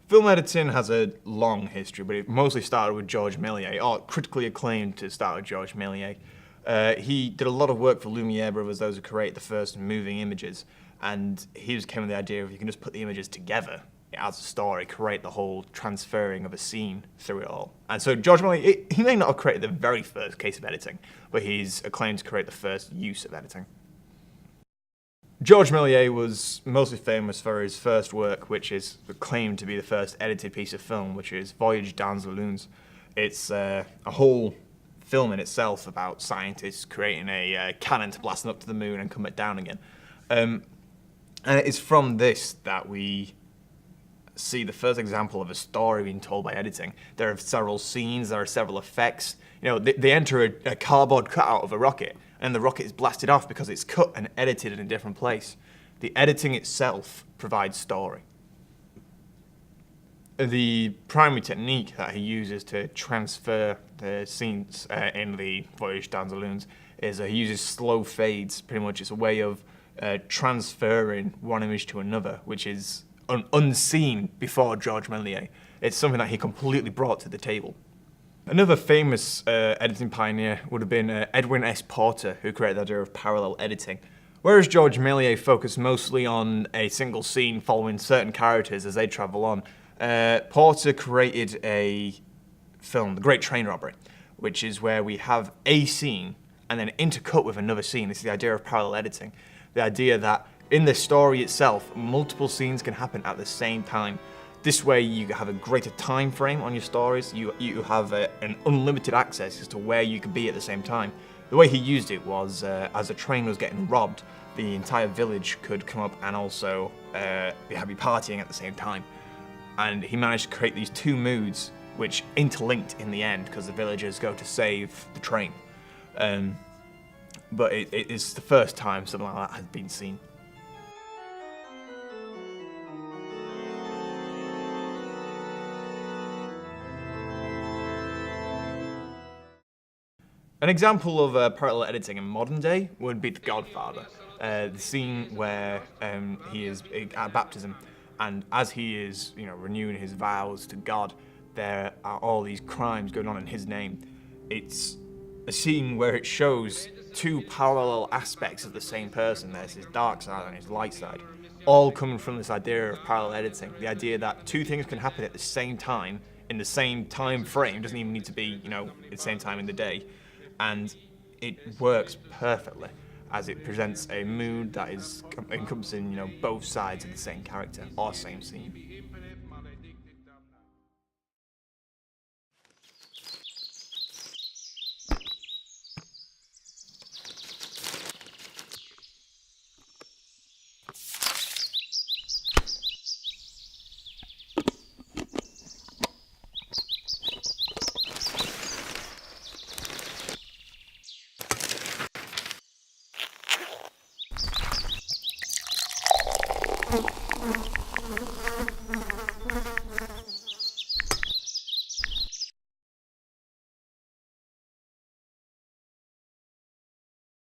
Film editing has a long history, but it mostly started with Georges Méliès, or critically acclaimed to start with Georges Méliès. He did a lot of work for Lumiere Brothers, those who created the first moving images, and he just came with the idea of you can just put the images together as a story, create the whole transferring of a scene through it all. And so Georges Méliès, he may not have created the very first case of editing, but he's acclaimed to create the first use of editing. Georges Méliès was mostly famous for his first work, which is claimed to be the first edited piece of film, which is Voyage dans les Lunes. It's a whole film in itself about scientists creating a cannon to blast them up to the moon and come back down again. And it's from this that we see the first example of a story being told by editing. There are several scenes, there are several effects. You know, they enter a cardboard cutout of a rocket, and the rocket is blasted off because it's cut and edited in a different place. The editing itself provides story. The primary technique that he uses to transfer the scenes in the Voyage dans les Lunes is he uses slow fades. Pretty much it's a way of transferring one image to another, which is unseen before Georges Méliès. It's something that he completely brought to the table. Another famous editing pioneer would have been Edwin S. Porter, who created the idea of parallel editing. Whereas Georges Méliès focused mostly on a single scene following certain characters as they travel on, Porter created a film, The Great Train Robbery, which is where we have a scene and then intercut with another scene. This is the idea of parallel editing. The idea that in the story itself, multiple scenes can happen at the same time. This way you have a greater time frame on your stories, you have an unlimited access as to where you could be at the same time. The way he used it was, as a train was getting robbed, the entire village could come up and also be partying at the same time. And he managed to create these two moods which interlinked in the end because the villagers go to save the train. But it is the first time something like that has been seen. An example of parallel editing in modern day would be The Godfather. The scene where he is at baptism, and as he is, renewing his vows to God, there are all these crimes going on in his name. It's a scene where it shows two parallel aspects of the same person. There's his dark side and his light side, all coming from this idea of parallel editing. The idea that two things can happen at the same time, in the same time frame. It doesn't even need to be, at the same time in the day. And it works perfectly as it presents a mood that is encompassing, both sides of the same character or same scene.